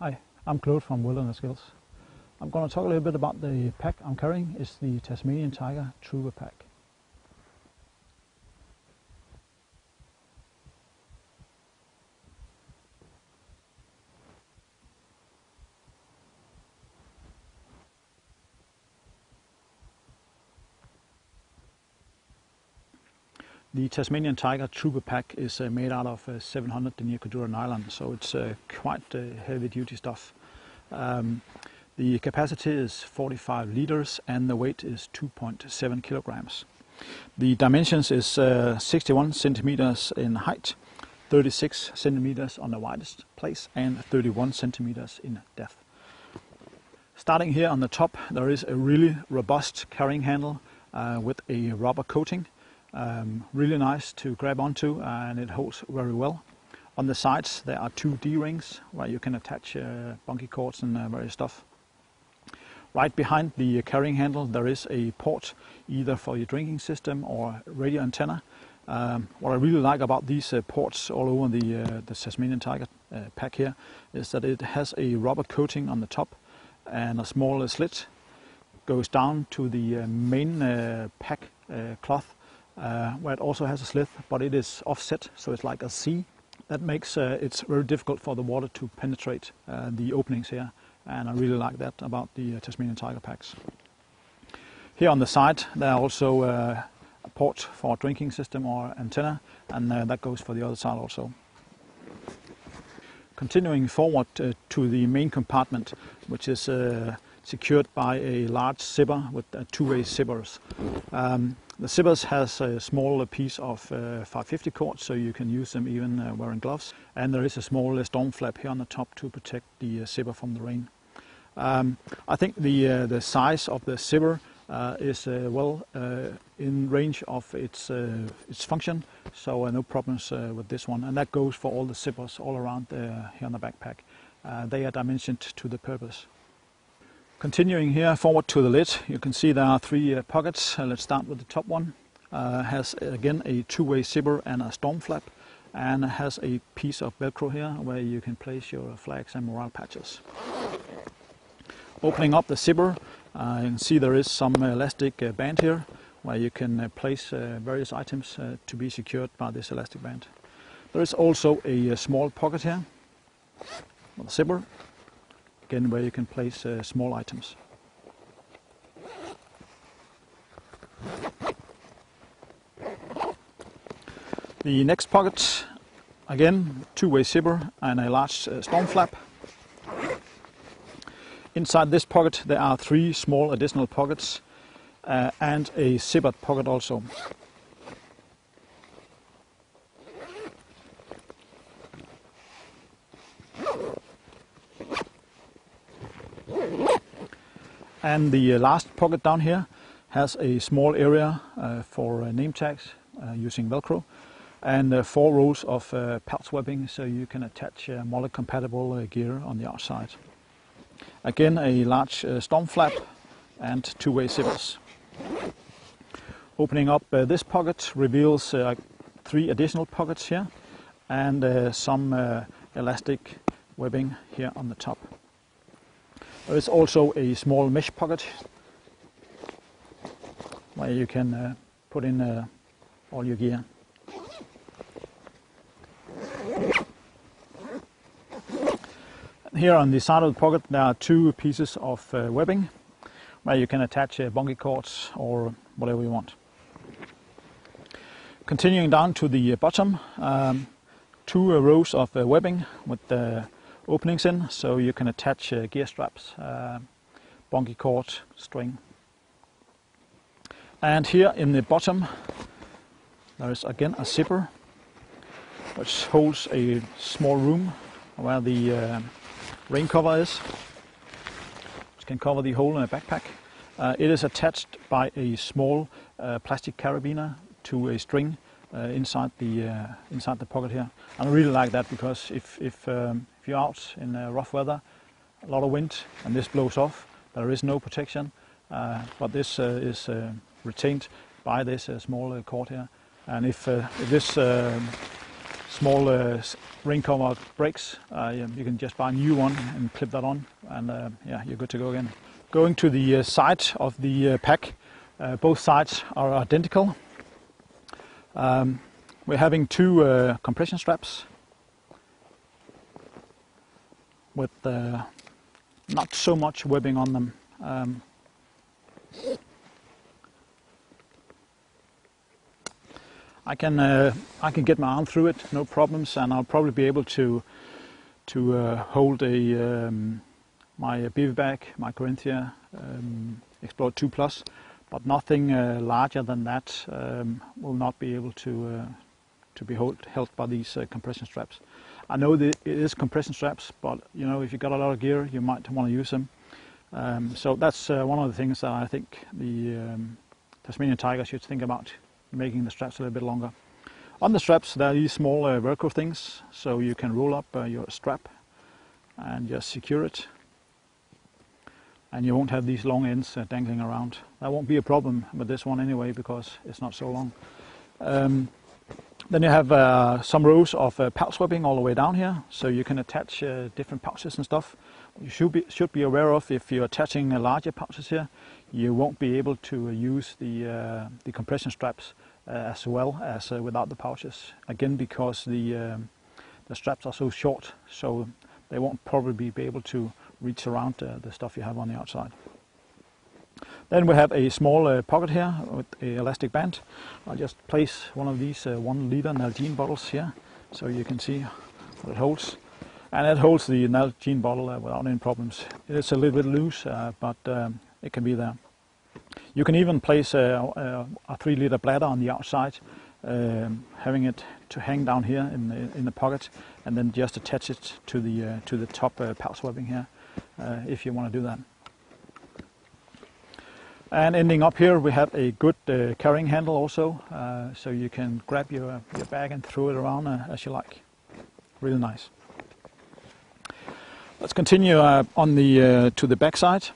Hi, I'm Claude from Wilderness Skills. I'm going to talk a little bit about the pack I'm carrying. It's the Tasmanian Tiger Trooper pack. The Tasmanian Tiger Trooper pack is made out of 700 denier Cordura nylon, so it's quite heavy duty stuff. The capacity is 45 liters and the weight is 2.7 kilograms. The dimensions is 61 centimeters in height, 36 centimeters on the widest place and 31 centimeters in depth. Starting here on the top, there is a really robust carrying handle with a rubber coating. Really nice to grab onto, and it holds very well. On the sides there are two D-rings where you can attach bunky cords and various stuff. Right behind the carrying handle there is a port either for your drinking system or radio antenna. What I really like about these ports all over the Tasmanian Tiger pack here is that it has a rubber coating on the top and a small slit goes down to the main pack cloth. Where it also has a slit, but it is offset, so it's like a C. That makes it very difficult for the water to penetrate the openings here, and I really like that about the Tasmanian Tiger packs. Here on the side there are also a port for drinking system or antenna, and that goes for the other side also. Continuing forward to the main compartment, which is secured by a large zipper with two-way zippers. The zippers has a small piece of 550 cord, so you can use them even wearing gloves. And there is a small storm flap here on the top to protect the zipper from the rain. I think the size of the zipper is well in range of its function, so no problems with this one. And that goes for all the zippers all around here on the backpack. They are dimensioned to the purpose. Continuing here forward to the lid, you can see there are three pockets. Let's start with the top one. Has again a two-way zipper and a storm flap, and has a piece of Velcro here where you can place your flags and morale patches. Opening up the zipper, you can see there is some elastic band here where you can place various items to be secured by this elastic band. There is also a small pocket here with a zipper, again where you can place small items. The next pocket, again two-way zipper and a large storm flap. Inside this pocket there are three small additional pockets and a zippered pocket also. And the last pocket down here has a small area for name tags using Velcro, and 4 rows of pouch webbing, so you can attach mullet compatible gear on the outside. Again a large storm flap and two-way zippers. Opening up this pocket reveals 3 additional pockets here and some elastic webbing here on the top. There is also a small mesh pocket where you can put in all your gear. Here on the side of the pocket there are 2 pieces of webbing where you can attach bunky cords or whatever you want. Continuing down to the bottom, 2 rows of webbing with openings in, so you can attach gear straps, bunky cord, string. And here in the bottom there is again a zipper which holds a small room where the rain cover is, which can cover the whole backpack. It is attached by a small plastic carabiner to a string inside the pocket here. And I really like that because if you're out in rough weather, a lot of wind, and this blows off, there is no protection, but this is retained by this small cord here. And if this small ring cover brakes. You can just buy a new one and clip that on, and yeah, you're good to go again. Going to the side of the pack, both sides are identical. We're having two compression straps with not so much webbing on them. I can get my arm through it, no problems, and I'll probably be able to hold my beaver bag, my Corinthia Explorer 2 Plus, but nothing larger than that will not be able to be held by these compression straps. I know that it is compression straps, but you know, if you've got a lot of gear, you might want to use them. So that's one of the things that I think the Tasmanian Tiger should think about, making the straps a little bit longer. On the straps there are these small Velcro things, so you can roll up your strap and just secure it, and you won't have these long ends dangling around. That won't be a problem with this one anyway, because it's not so long. Then you have some rows of pouch webbing all the way down here, so you can attach different pouches and stuff. You should be aware of, if you're attaching larger pouches here, you won't be able to use the compression straps as well as without the pouches. Again, because the straps are so short, so they won't probably be able to reach around the stuff you have on the outside. Then we have a small pocket here with an elastic band. I'll just place one of these 1 liter Nalgene bottles here, so you can see what it holds. And it holds the Nalgene bottle without any problems. It's a little bit loose, but it can be there. You can even place a 3 liter bladder on the outside, having it to hang down here in the pocket, and then just attach it to the top pouch webbing here, if you want to do that. And ending up here, we have a good carrying handle also, so you can grab your bag and throw it around as you like. Really nice. Let's continue on to the back side.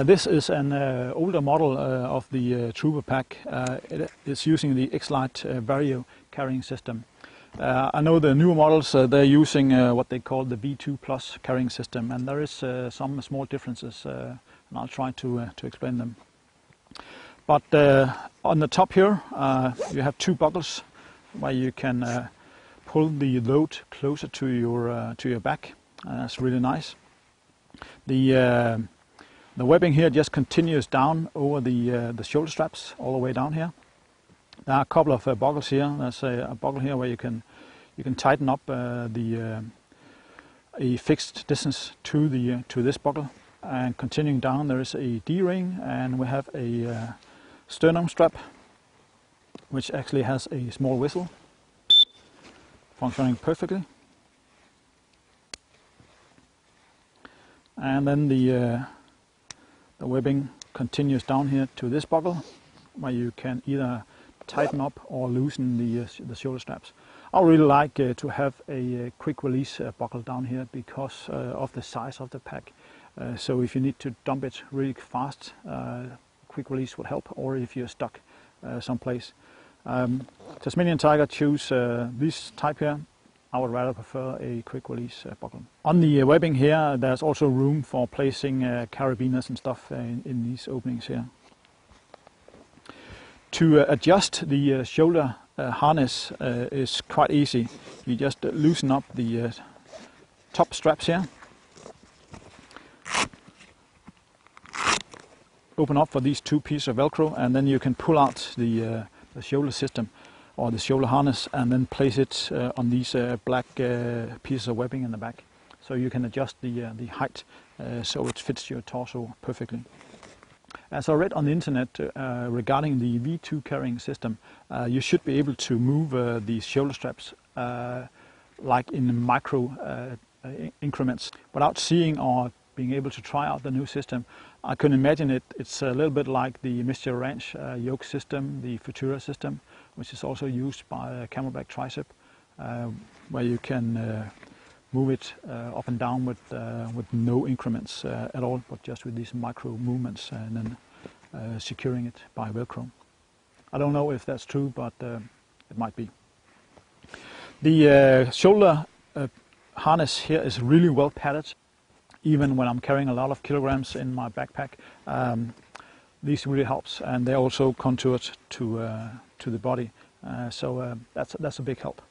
This is an older model of the Trooper pack. It is using the X-Lite Vario carrying system. I know the newer models, they're using what they call the V2 Plus carrying system, and there is some small differences, and I'll try to explain them. But on the top here, you have two buckles where you can pull the load closer to your back. That's really nice. The webbing here just continues down over the shoulder straps all the way down here. There are a couple of buckles here. There's a buckle here where you can tighten up a fixed distance to this buckle. And continuing down, there is a D-ring, and we have a sternum strap, which actually has a small whistle, functioning perfectly. And then the webbing continues down here to this buckle, where you can either tighten up or loosen the shoulder straps. I really like to have a quick release buckle down here because of the size of the pack. So if you need to dump it really fast, quick release would help, or if you're stuck someplace. Tasmanian Tiger choose this type here. I would rather prefer a quick release buckle. On the webbing here, there's also room for placing carabiners and stuff in these openings here. To adjust the shoulder harness is quite easy. You just loosen up the top straps here, open up for these two pieces of Velcro, and then you can pull out the shoulder system or the shoulder harness, and then place it on these black pieces of webbing in the back. So you can adjust the height so it fits your torso perfectly. As I read on the internet regarding the V2 carrying system, you should be able to move these shoulder straps like in micro increments. Without seeing or being able to try out the new system, I can imagine it's a little bit like the Mystery Ranch yoke system, the Cordura system, which is also used by Camelback Tricep, where you can move it up and down with no increments at all, but just with these micro movements, and then securing it by Velcro. I don't know if that's true, but it might be. The shoulder harness here is really well padded. Even when I'm carrying a lot of kilograms in my backpack, this really helps, and they're also contoured to the body, so that's a big help.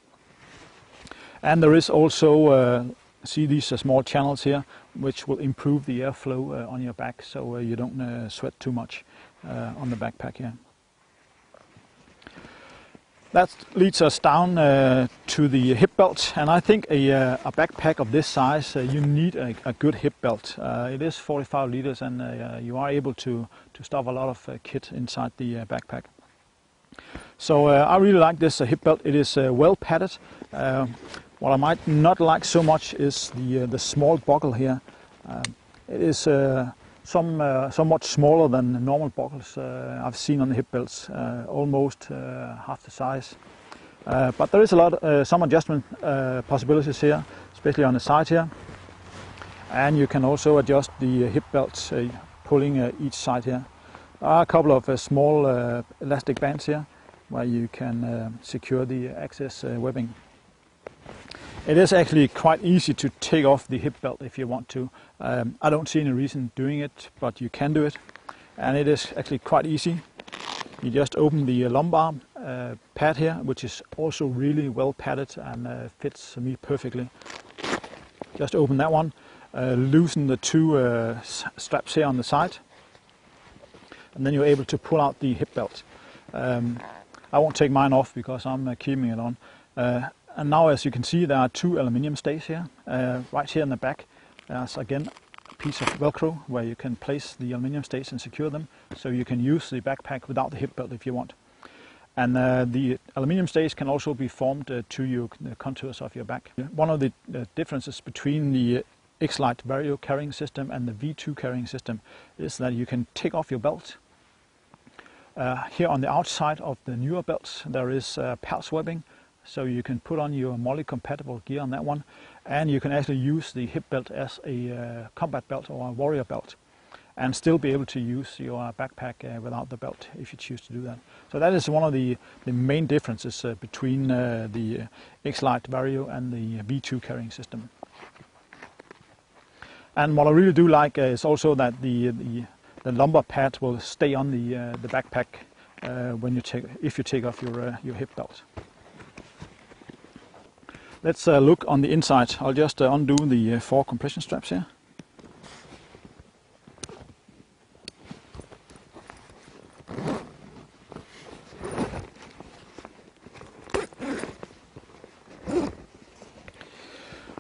And there is also see these small channels here, which will improve the airflow on your back, so you don't sweat too much on the backpack here. That leads us down to the hip belt, and I think a backpack of this size, you need a good hip belt. It is 45 liters, and you are able to stuff a lot of kit inside the backpack. So I really like this hip belt. It is well padded. What I might not like so much is the small buckle here. It is somewhat smaller than the normal buckles I've seen on the hip belts, almost half the size. But there is some adjustment possibilities here, especially on the side here. And you can also adjust the hip belts, pulling each side here. There are a couple of small elastic bands here where you can secure the excess webbing. It is actually quite easy to take off the hip belt if you want to. I don't see any reason doing it, but you can do it. And it is actually quite easy. You just open the lumbar pad here, which is also really well padded and fits me perfectly. Just open that one, loosen the two straps here on the side, and then you're able to pull out the hip belt. I won't take mine off because I'm keeping it on. And now, as you can see, there are two aluminium stays here. Right here in the back, there's again a piece of Velcro where you can place the aluminium stays and secure them, so you can use the backpack without the hip belt if you want. And the aluminium stays can also be formed to the contours of your back. One of the differences between the X-Lite Vario carrying system and the V2 carrying system is that you can take off your belt. Here on the outside of the newer belts there is pulse webbing, so you can put on your MOLLE compatible gear on that one, and you can actually use the hip belt as a combat belt or a warrior belt and still be able to use your backpack without the belt if you choose to do that. So that is one of the main differences between the X-Lite Vario and the V2 carrying system. And what I really do like is also that the lumbar pad will stay on the backpack if you take off your hip belt. Let's look on the inside. I'll just undo the 4 compression straps here.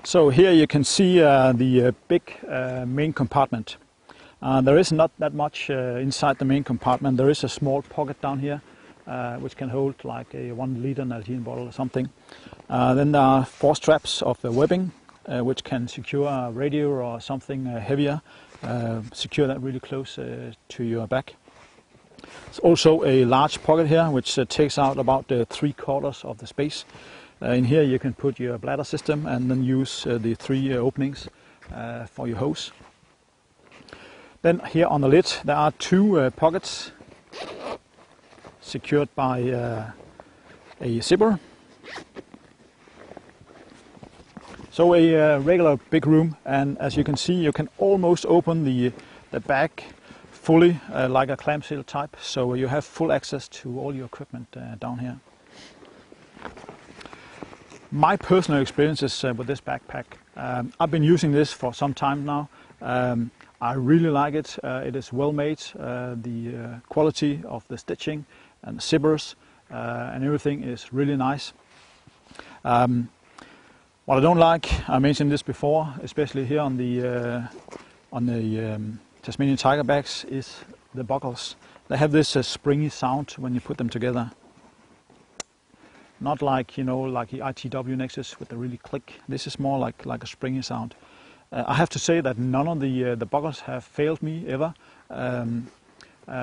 So here you can see the big main compartment. There is not that much inside the main compartment. There is a small pocket down here which can hold like a 1 liter Nalgene bottle or something. Then there are 4 straps of webbing which can secure a radio or something heavier, secure that really close to your back. There's also a large pocket here which takes out about 3/4 of the space. In here you can put your bladder system and then use the 3 openings for your hose. Then here on the lid there are 2 pockets secured by a zipper. So a regular big room, and as you can see you can almost open the back fully like a clamshell type, so you have full access to all your equipment down here. My personal experiences with this backpack, I've been using this for some time now. I really like it. It is well made. The quality of the stitching and the zippers and everything is really nice. What I don't like, I mentioned this before, especially here on the Tasmanian tiger bags, is the buckles. They have this springy sound when you put them together. Not like, like the ITW Nexus with the really click. This is more like a springy sound. I have to say that none of the buckles have failed me ever,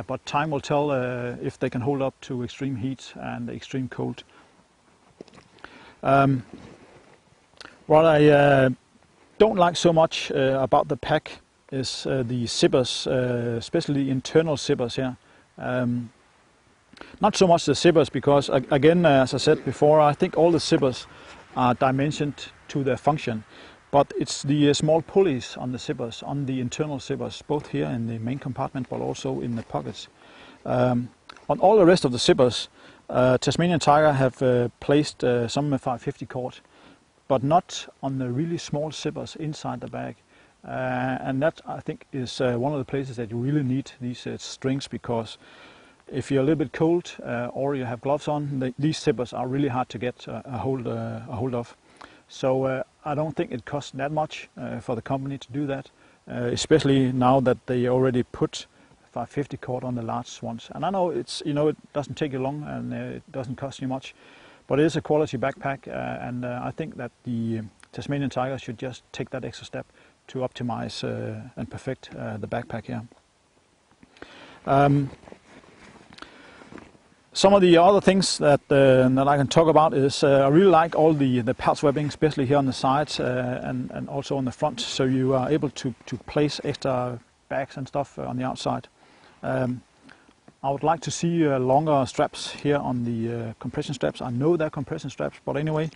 but time will tell if they can hold up to extreme heat and extreme cold. What I don't like so much about the pack is the zippers, especially the internal zippers here. Not so much the zippers, because again, as I said before, I think all the zippers are dimensioned to their function, but it's the small pulleys on the zippers, on the internal zippers, both here in the main compartment but also in the pockets. On all the rest of the zippers, Tasmanian Tiger have placed some 550 cord, but not on the really small zippers inside the bag. And that, I think, is one of the places that you really need these strings, because if you're a little bit cold or you have gloves on, these zippers are really hard to get a hold of. So I don't think it costs that much for the company to do that, especially now that they already put 550 cord on the large ones. And I know it doesn't take you long and it doesn't cost you much, but it is a quality backpack, and I think that the Tasmanian Tiger should just take that extra step to optimize and perfect the backpack here. Some of the other things that I can talk about is I really like all the pouch webbing, especially here on the sides and also on the front, so you are able to place extra bags and stuff on the outside. I would like to see longer straps here on the compression straps. I know they're compression straps, but anyway,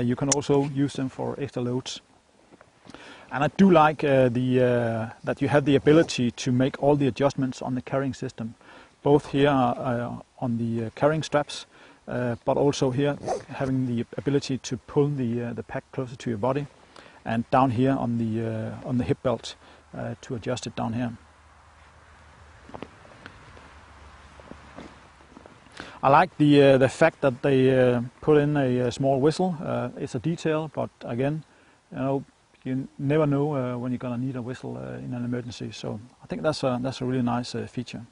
you can also use them for extra loads. And I do like that you have the ability to make all the adjustments on the carrying system, both here on the carrying straps, but also here having the ability to pull the pack closer to your body, and down here on the hip belt to adjust it down here. I like the fact that they put in a small whistle. It's a detail, but again, you never know when you're gonna need a whistle in an emergency. So I think that's a really nice feature.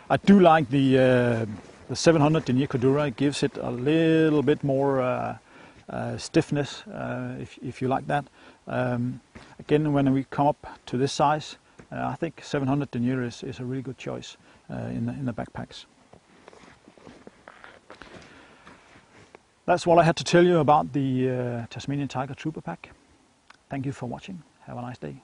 I do like the 700 denier Cordura. It gives it a little bit more stiffness, if you like that. Again, when we come up to this size, I think 700 denier is a really good choice in the backpacks. That's what I had to tell you about the Tasmanian Tiger Trooper Pack. Thank you for watching. Have a nice day.